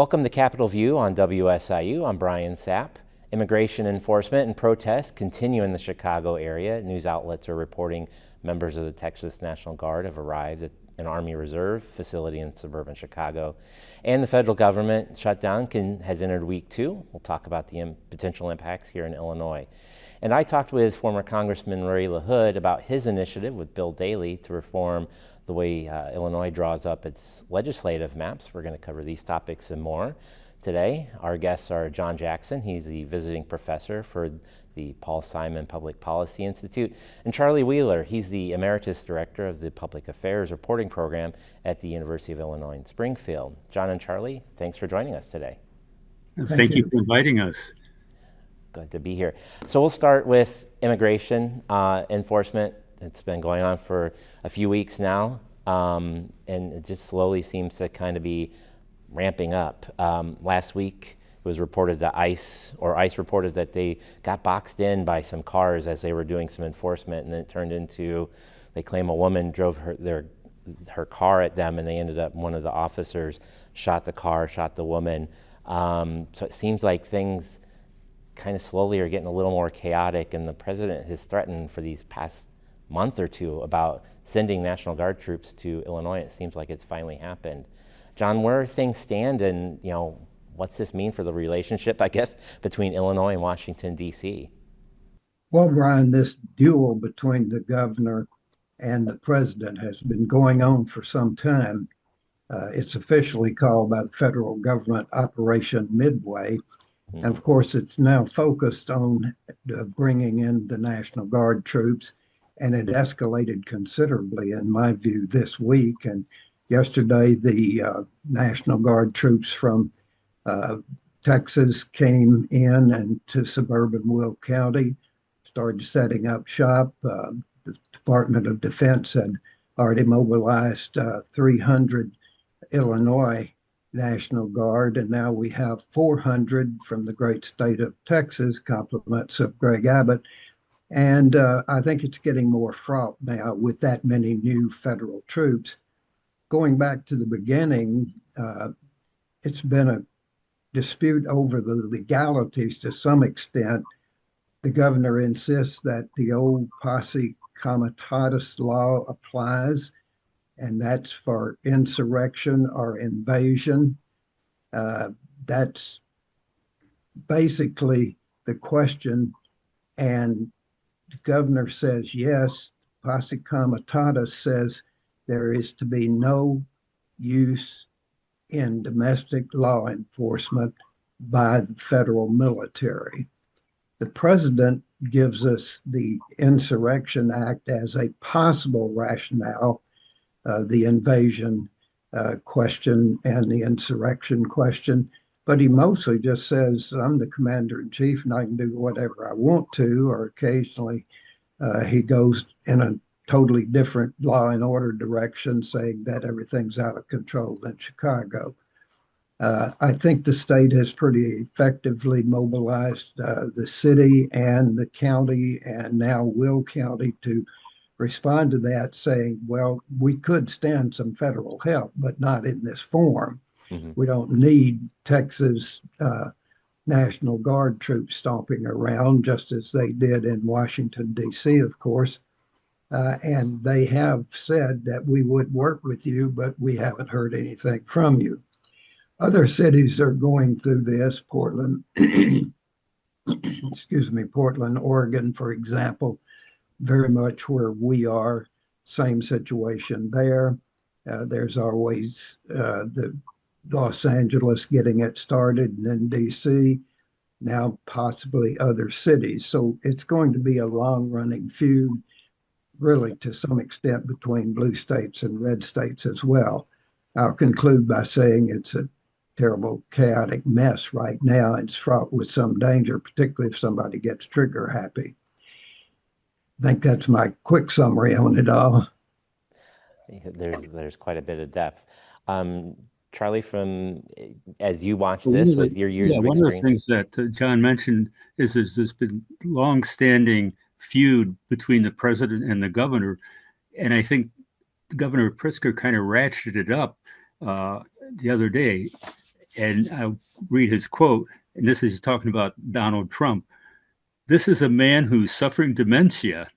Welcome to Capitol View on WSIU. I'm Brian Sapp. Immigration enforcement and protests continue in the Chicago area. News outlets are reporting members of the Texas National Guard have arrived at an Army Reserve facility in suburban Chicago. And the federal government shutdown has entered week 2. We'll talk about the potential impacts here in Illinois. And I talked with former Congressman Ray LaHood about his initiative with Bill Daley to reform the way Illinois draws up its legislative maps. We're going to cover these topics and more today. Our guests are John Jackson. He's the visiting professor for the Paul Simon Public Policy Institute, and Charlie Wheeler. He's the emeritus director of the Public Affairs Reporting Program at the University of Illinois in Springfield. John and Charlie, thanks for joining us today. Thank you for inviting us. Glad to be here. So we'll start with immigration enforcement. It's been going on for a few weeks now, and it just slowly seems to kind of be ramping up. Last week, it was reported that ICE reported that they got boxed in by some cars as they were doing some enforcement, and then it turned into, they claim a woman drove her car at them, and they ended up, one of the officers shot the car, shot the woman. So it seems like things kind of slowly are getting a little more chaotic, and the president has threatened for these past month or two about sending National Guard troops to Illinois. It seems like it's finally happened. John, where things stand, and what's this mean for the relationship, I guess, between Illinois and Washington, D.C.? Well, Brian, this duel between the governor and the president has been going on for some time. It's officially called by the federal government Operation Midway. And of course, it's now focused on bringing in the National Guard troops. And it escalated considerably, in my view, this week. And yesterday, the National Guard troops from Texas came in and to suburban Will County, started setting up shop. The Department of Defense had already mobilized 300 Illinois National Guard, and now we have 400 from the great state of Texas, compliments of Greg Abbott. And I think it's getting more fraught now with that many new federal troops. Going back to the beginning, it's been a dispute over the legalities to some extent. The governor insists that the old posse comitatus law applies, and that's for insurrection or invasion. That's basically the question. And the governor says yes. Posse comitatus says there is to be no use in domestic law enforcement by the federal military. The president gives us the Insurrection Act as a possible rationale, the invasion question and the insurrection question. But he mostly just says, I'm the commander in chief and I can do whatever I want to, or occasionally he goes in a totally different law and order direction, saying that everything's out of control in Chicago. I think the state has pretty effectively mobilized the city and the county and now Will County to respond to that, saying, well, we could stand some federal help, but not in this form. We don't need Texas National Guard troops stomping around, just as they did in Washington, D.C., of course. And they have said that we would work with you, but we haven't heard anything from you. Other cities are going through this. Portland, Portland, Oregon, for example, very much where we are, same situation there. There's always the Los Angeles getting it started, and then DC, now possibly other cities. So it's going to be a long-running feud, really to some extent, between blue states and red states as well. I'll conclude by saying it's a terrible, chaotic mess right now. It's fraught with some danger, particularly if somebody gets trigger happy. I think that's my quick summary on it all. There's quite a bit of depth. Charlie, as you watch this with your years of experience. One of the things that John mentioned is there's been long-standing feud between the president and the governor, and I think Governor Pritzker kind of ratcheted it up the other day. And I'll read his quote, and this is talking about Donald Trump. "This is a man who's suffering dementia,"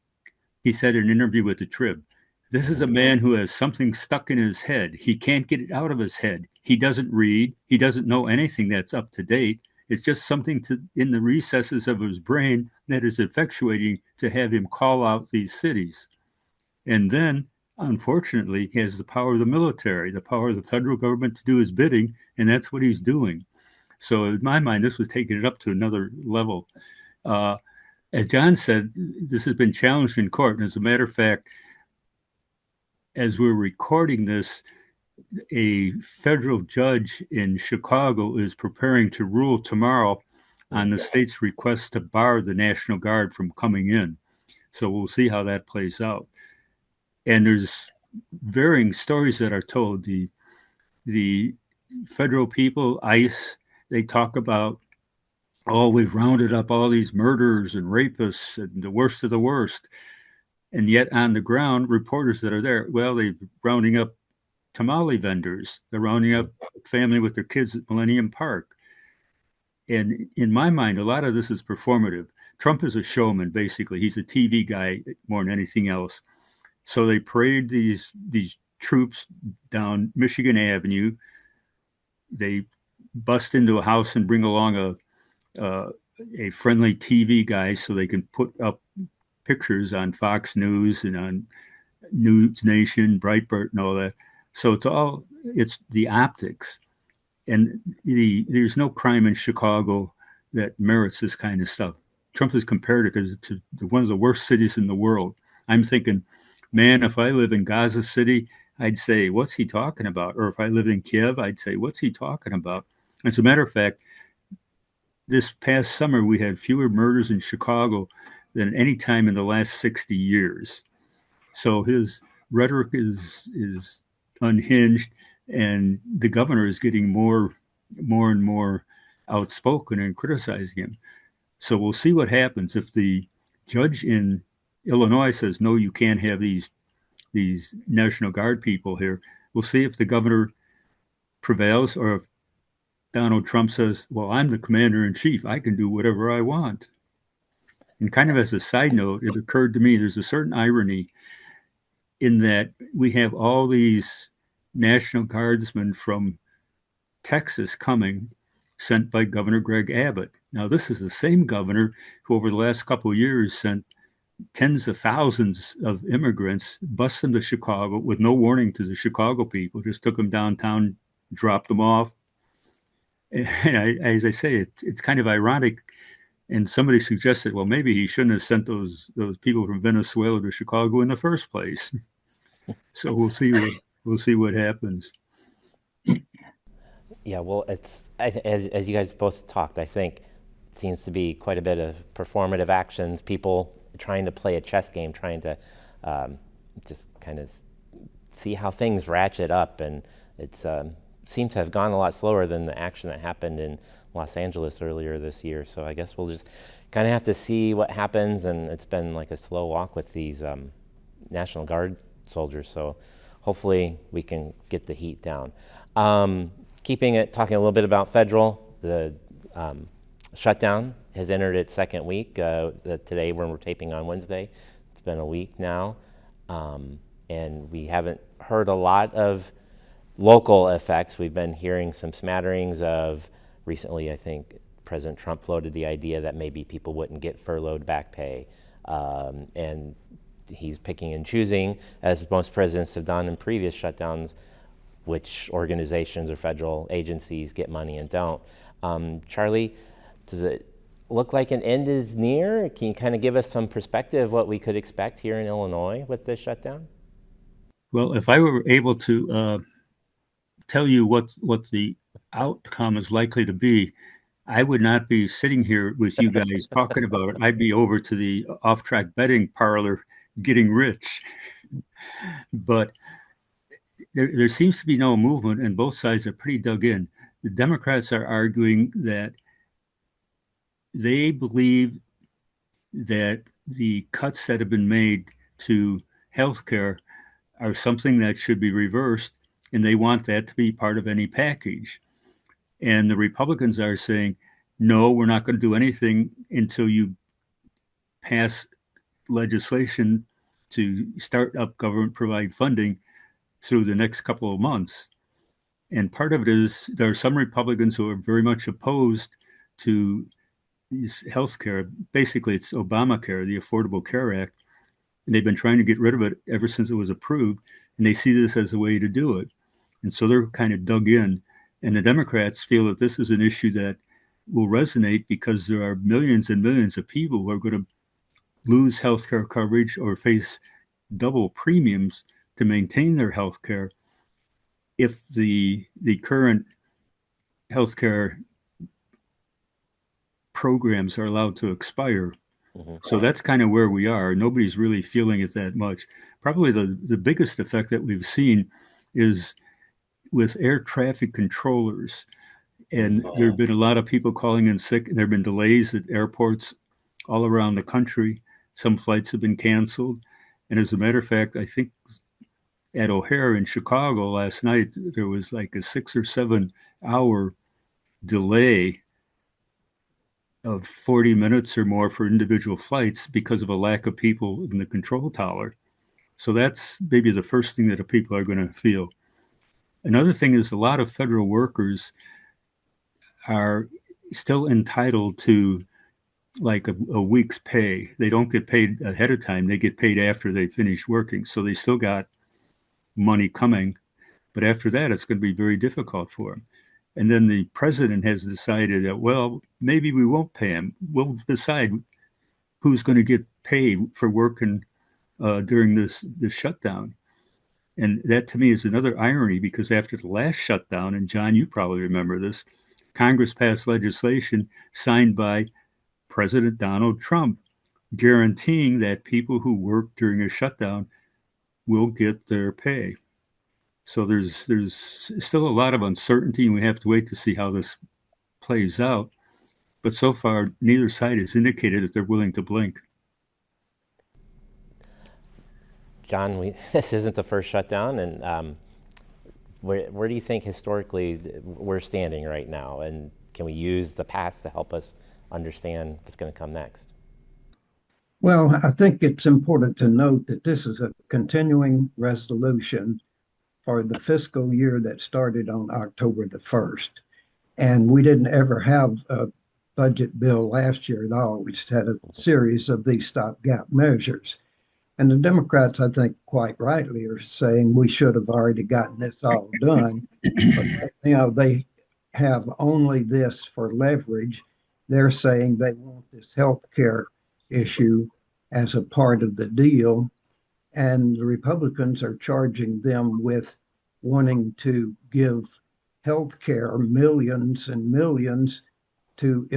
he said in an interview with the Trib. "This is a man who has something stuck in his head. He can't get it out of his head. He doesn't read. He doesn't know anything that's up to date. It's just something in the recesses of his brain that is effectuating to have him call out these cities." And then, unfortunately, he has the power of the military, the power of the federal government to do his bidding, and that's what he's doing. So in my mind, this was taking it up to another level. As John said, this has been challenged in court. And as a matter of fact, as we're recording this, a federal judge in Chicago is preparing to rule tomorrow on the state's request to bar the National Guard from coming in. So we'll see how that plays out. And there's varying stories that are told. The federal people, ICE, they talk about, oh, we've rounded up all these murderers and rapists and the worst of the worst. And yet on the ground, reporters that are there, well, they're rounding up tamale vendors. They're rounding up a family with their kids at Millennium Park. And in my mind, a lot of this is performative. Trump is a showman, basically. He's a TV guy more than anything else. So they parade these troops down Michigan Avenue. They bust into a house and bring along a friendly TV guy so they can put up pictures on Fox News and on News Nation, Breitbart, and all that. So it's the optics. And there's no crime in Chicago that merits this kind of stuff. Trump has compared it to one of the worst cities in the world. I'm thinking, man, if I live in Gaza City, I'd say, what's he talking about? Or if I live in Kiev, I'd say, what's he talking about? As a matter of fact, this past summer, we had fewer murders in Chicago than any time in the last 60 years. So his rhetoric is unhinged, and the governor is getting more and more outspoken and criticizing him. So we'll see what happens if the judge in Illinois says, no, you can't have these National Guard people here. We'll see if the governor prevails, or if Donald Trump says, well, I'm the commander in chief. I can do whatever I want. And kind of as a side note, it occurred to me there's a certain irony in that we have all these National Guardsmen from Texas coming, sent by Governor Greg Abbott. Now, this is the same governor who over the last couple of years sent tens of thousands of immigrants, bust them to Chicago with no warning to the Chicago people, just took them downtown, dropped them off. And as I say, it's kind of ironic. And somebody suggested, well, maybe he shouldn't have sent those people from Venezuela to Chicago in the first place. So we'll see what happens. Yeah, well, as you guys both talked, I think it seems to be quite a bit of performative actions, people trying to play a chess game, trying to just kind of see how things ratchet up, and it's seemed to have gone a lot slower than the action that happened in Los Angeles earlier this year. So I guess we'll just kind of have to see what happens, and it's been like a slow walk with these National Guard soldiers, so hopefully we can get the heat down. Talking a little bit about federal, the shutdown has entered its second week. Today, when we're taping on Wednesday, it's been a week now, and we haven't heard a lot of local effects. We've been hearing some smatterings of, recently I think President Trump floated the idea that maybe people wouldn't get furloughed back pay, and he's picking and choosing, as most presidents have done in previous shutdowns, which organizations or federal agencies get money and don't. Charlie, does it look like an end is near? Can you kind of give us some perspective what we could expect here in Illinois with this shutdown? Well, if I were able to tell you what the outcome is likely to be, I would not be sitting here with you guys talking about it. I'd be over to the off-track betting parlor getting rich. But there seems to be no movement, and both sides are pretty dug in. The Democrats are arguing that they believe that the cuts that have been made to healthcare are something that should be reversed, and they want that to be part of any package. And the Republicans are saying, no, we're not going to do anything until you pass legislation to start up government provide funding through the next couple of months. And part of it is there are some Republicans who are very much opposed to health care. Basically, it's Obamacare, the Affordable Care Act, and they've been trying to get rid of it ever since it was approved, and they see this as a way to do it. And so they're kind of dug in. And the Democrats feel that this is an issue that will resonate because there are millions and millions of people who are going to lose health care coverage or face double premiums to maintain their health care if the current health care programs are allowed to expire. Mm-hmm. So that's kind of where we are. Nobody's really feeling it that much. Probably the biggest effect that we've seen is with air traffic controllers. And there have been a lot of people calling in sick, and there have been delays at airports all around the country. Some flights have been canceled. And as a matter of fact, I think at O'Hare in Chicago last night, there was like a 6 or 7 hour delay of 40 minutes or more for individual flights because of a lack of people in the control tower. So that's maybe the first thing that the people are going to feel. Another thing is a lot of federal workers are still entitled to like a week's pay. They don't get paid ahead of time. They get paid after they finish working. So they still got money coming. But after that, it's going to be very difficult for them. And then the president has decided that, well, maybe we won't pay him. We'll decide who's going to get paid for working during this shutdown. And that to me is another irony, because after the last shutdown, and John, you probably remember this, Congress passed legislation signed by President Donald Trump guaranteeing that people who work during a shutdown will get their pay. So there's still a lot of uncertainty, and we have to wait to see how this plays out. But so far, neither side has indicated that they're willing to blink. John, this isn't the first shutdown, and where do you think historically we're standing right now? And can we use the past to help us understand what's going to come next? Well, I think it's important to note that this is a continuing resolution for the fiscal year that started on October the 1st. And we didn't ever have a budget bill last year at all. We just had a series of these stopgap measures. And the Democrats, I think, quite rightly are saying we should have already gotten this all done. But, they have only this for leverage. They're saying they want this health care issue as a part of the deal. And the Republicans are charging them with wanting to give health care millions and millions to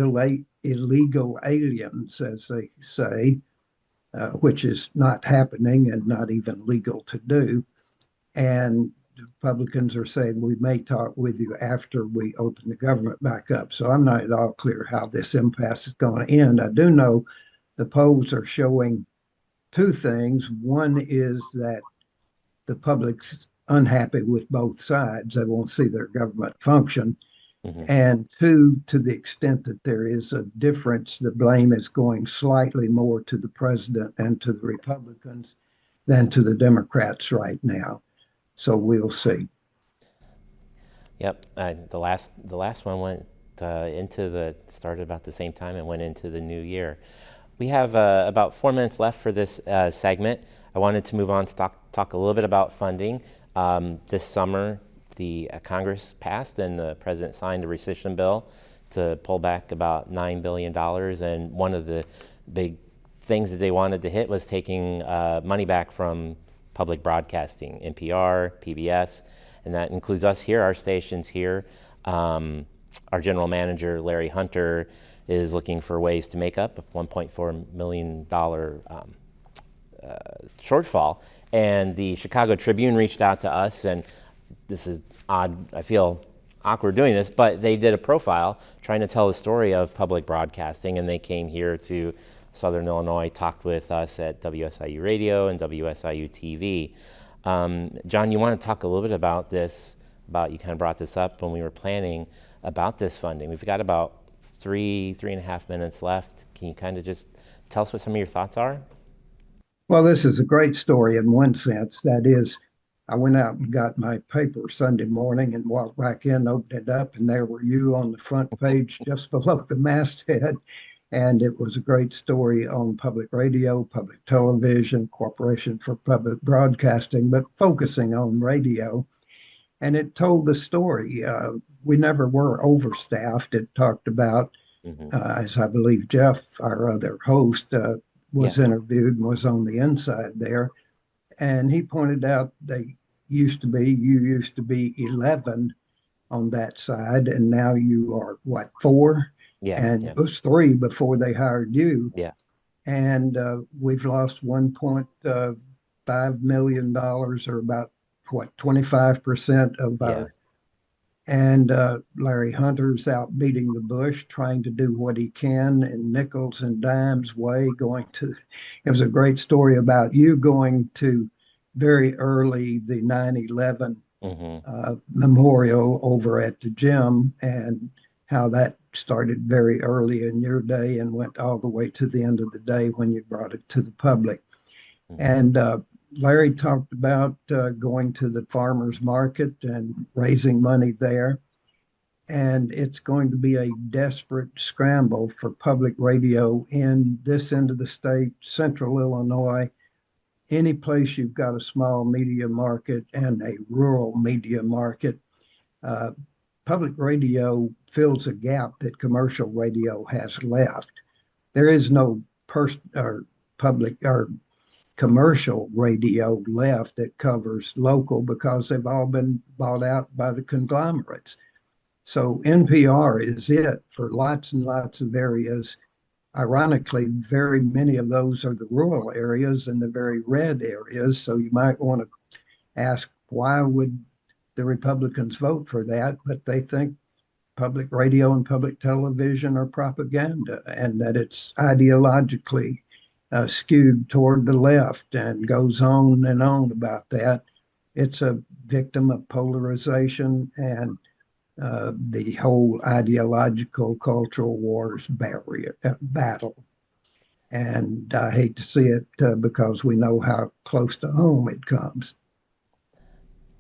illegal aliens, as they say, which is not happening and not even legal to do. And the Republicans are saying we may talk with you after we open the government back up. So I'm not at all clear how this impasse is going to end. I do know the polls are showing two things. One is that the public's unhappy with both sides. They won't see their government function. Mm-hmm. And two, to the extent that there is a difference, the blame is going slightly more to the president and to the Republicans than to the Democrats right now. So we'll see. Yep. The last one went started about the same time and went into the new year. We have about 4 minutes left for this segment. I wanted to move on to talk a little bit about funding. This summer, the Congress passed and the president signed a rescission bill to pull back about $9 billion. And one of the big things that they wanted to hit was taking money back from public broadcasting, NPR, PBS, and that includes us here, our stations here. Our general manager, Larry Hunter, is looking for ways to make up a $1.4 million shortfall. And the Chicago Tribune reached out to us, and this is odd, I feel awkward doing this, but they did a profile trying to tell the story of public broadcasting, and they came here to Southern Illinois, talked with us at WSIU Radio and WSIU TV. John, you want to talk a little bit about this, you kind of brought this up when we were planning, about this funding. We've got about 3.5 minutes left. Can you kind of just tell us what some of your thoughts are? Well, this is a great story in one sense. That is, I went out and got my paper Sunday morning and walked back in, opened it up, and there were you on the front page just below the masthead. And it was a great story on public radio, public television, Corporation for Public Broadcasting, but focusing on radio. And it told the story. We never were overstaffed. It talked about, as I believe Jeff, our other host, was interviewed and was on the inside there. And he pointed out you used to be 11 on that side, and now you are what, 4? Yeah. And it was 3 before they hired you. Yeah. And we've lost $1.5 million, or about what, 25% of our. And Larry Hunter's out beating the bush, trying to do what he can in nickels and dimes way. It was a great story about you going to very early the 9/11 memorial over at the gym, and how that started very early in your day and went all the way to the end of the day when you brought it to the public. And Larry talked about going to the farmers market and raising money there. And it's going to be a desperate scramble for public radio in this end of the state, central Illinois, any place you've got a small media market and a rural media market. Public radio fills a gap that commercial radio has left. There is no public or commercial radio left that covers local because they've all been bought out by the conglomerates. So NPR is it for lots and lots of areas. Ironically, very many of those are the rural areas and the very red areas. So you might want to ask, why would the Republicans vote for that? But they think public radio and public television are propaganda, and that it's ideologically skewed toward the left, and goes on and on about that. It's a victim of polarization and the whole ideological cultural wars battle. And I hate to see it because we know how close to home it comes.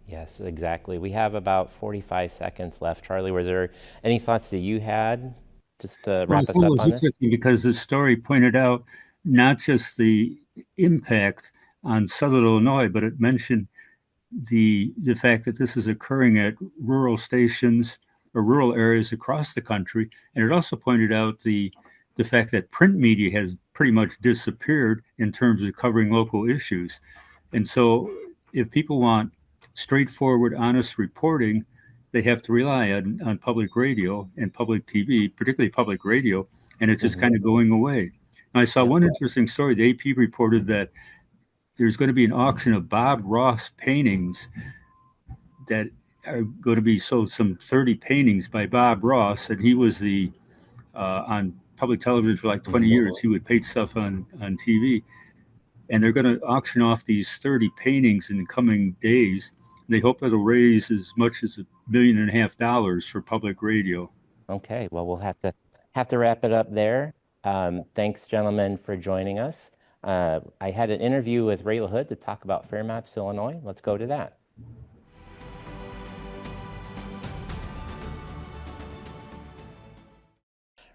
Yes, exactly. We have about 45 seconds left. Charlie, were there any thoughts that you had just to wrap us up on this? Because the story pointed out not just the impact on Southern Illinois, but it mentioned the fact that this is occurring at rural stations or rural areas across the country. And it also pointed out the fact that print media has pretty much disappeared in terms of covering local issues. And so if people want straightforward, honest reporting, they have to rely on public radio and public TV, particularly public radio, and it's just kind of going away. I saw one interesting story. The AP reported that there's going to be an auction of Bob Ross paintings that are going to be sold, some 30 paintings by Bob Ross. And he was on public television for like 20 years. He would paint stuff on TV. And they're going to auction off these 30 paintings in the coming days. They hope it'll raise as much as $1.5 million for public radio. Okay, well, we'll have to wrap it up there. Thanks, gentlemen, for joining us. I had an interview with Ray LaHood to talk about Fair Maps, Illinois. Let's go to that.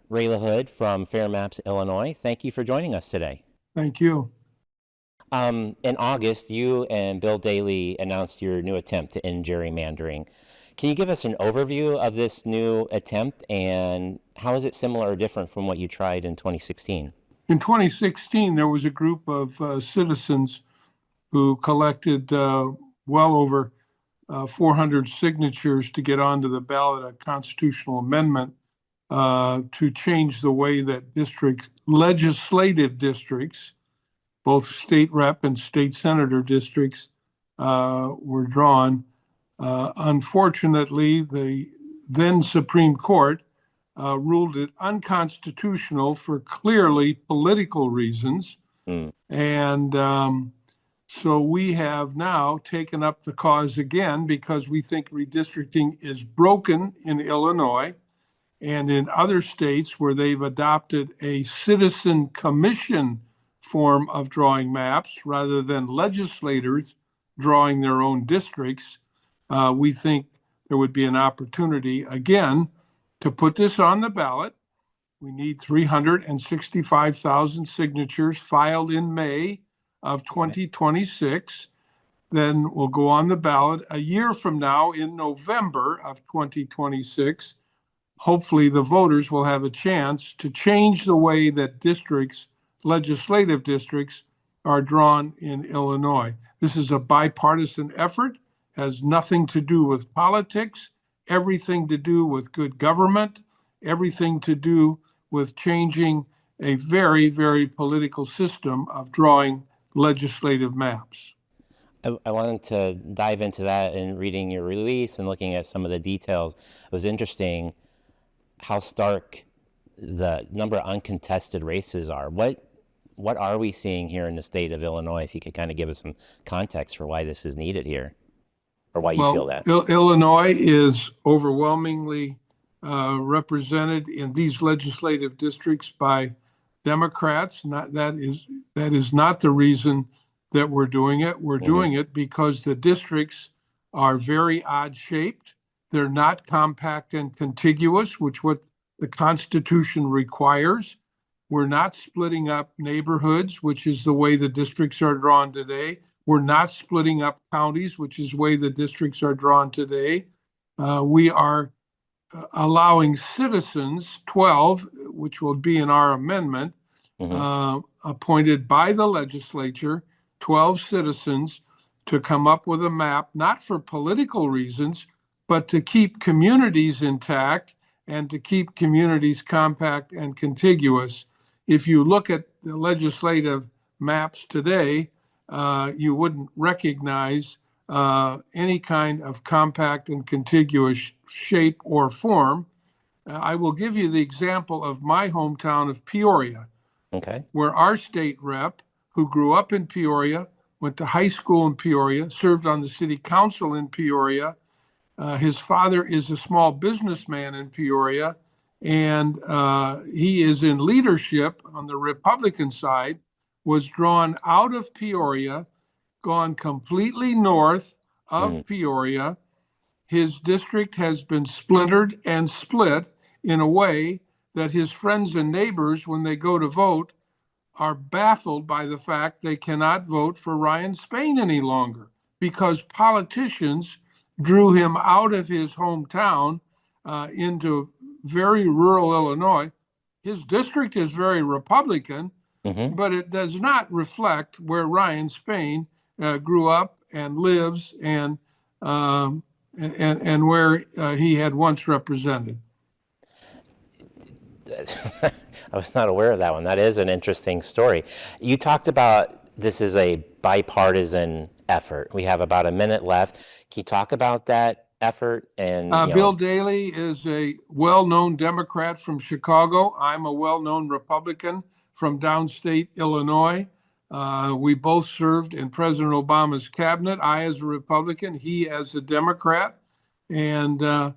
Ray LaHood from Fair Maps, Illinois. Thank you for joining us today. Thank you. In August, you and Bill Daley announced your new attempt to end gerrymandering. Can you give us an overview of this new attempt, and how is it similar or different from what you tried in 2016? In 2016, there was a group of citizens who collected well over 400 signatures to get onto the ballot a constitutional amendment to change the way that legislative districts, both state rep and state senator districts, were drawn. Unfortunately, the then Supreme Court ruled it unconstitutional for clearly political reasons. And so we have now taken up the cause again because we think redistricting is broken in Illinois. And in other states where they've adopted a citizen commission form of drawing maps rather than legislators drawing their own districts, we think there would be an opportunity, again, to put this on the ballot. We need 365,000 signatures filed in May of 2026. Then we'll go on the ballot a year from now in November of 2026. Hopefully the voters will have a chance to change the way that districts, legislative districts, are drawn in Illinois. This is a bipartisan effort, has nothing to do with politics, everything to do with good government, everything to do with changing a very, very political system of drawing legislative maps. I wanted to dive into that and reading your release and looking at some of the details. It was interesting how stark the number of uncontested races are. What are we seeing here in the state of Illinois? If you could kind of give us some context for why this is needed here, or why you feel that. Illinois is overwhelmingly represented in these legislative districts by Democrats. That is not the reason that we're doing it. We're doing it because the districts are very odd shaped. They're not compact and contiguous, which what the Constitution requires. We're not splitting up neighborhoods, which is the way the districts are drawn today. We're not splitting up counties, which is the way the districts are drawn today. We are allowing citizens, 12, which will be in our amendment, appointed by the legislature, 12 citizens, to come up with a map, not for political reasons, but to keep communities intact and to keep communities compact and contiguous. If you look at the legislative maps today, you wouldn't recognize any kind of compact and contiguous shape or form. I will give you the example of my hometown of Peoria, where our state rep, who grew up in Peoria, went to high school in Peoria, served on the city council in Peoria. His father is a small businessman in Peoria, and he is in leadership on the Republican side, was drawn out of Peoria, gone completely north of Peoria. His district has been splintered and split in a way that his friends and neighbors, when they go to vote, are baffled by the fact they cannot vote for Ryan Spain any longer because politicians drew him out of his hometown into very rural Illinois. His district is very Republican, but it does not reflect where Ryan Spain grew up and lives and where he had once represented. I was not aware of that one. That is an interesting story. You talked about this is a bipartisan effort. We have about a minute left. Can you talk about that effort? And Bill Daley is a well-known Democrat from Chicago. I'm a well-known Republican from downstate Illinois. We both served in President Obama's cabinet. I as a Republican, he as a Democrat, and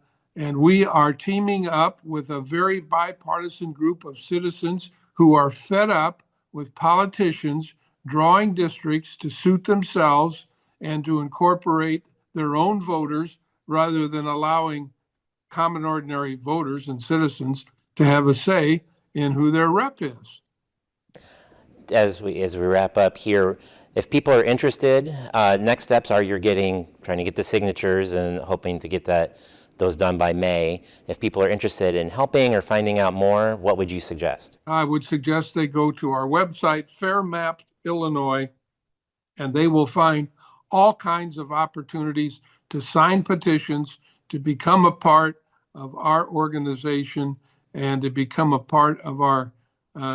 we are teaming up with a very bipartisan group of citizens who are fed up with politicians drawing districts to suit themselves and to incorporate their own voters rather than allowing common ordinary voters and citizens to have a say in who their rep is. As we wrap up here, if people are interested, next steps are trying to get the signatures and hoping to get those done by May. If people are interested in helping or finding out more, what would you suggest? I would suggest they go to our website, Fair Maps Illinois, and they will find all kinds of opportunities to sign petitions, to become a part of our organization, and to become a part of our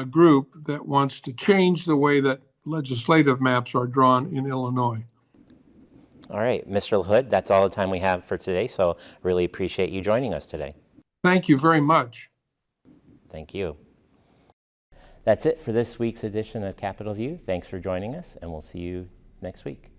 group that wants to change the way that legislative maps are drawn in Illinois. All right, Mr. LaHood, that's all the time we have for today, so really appreciate you joining us today. Thank you very much. Thank you. That's it for this week's edition of Capitol View. Thanks for joining us, and we'll see you next week.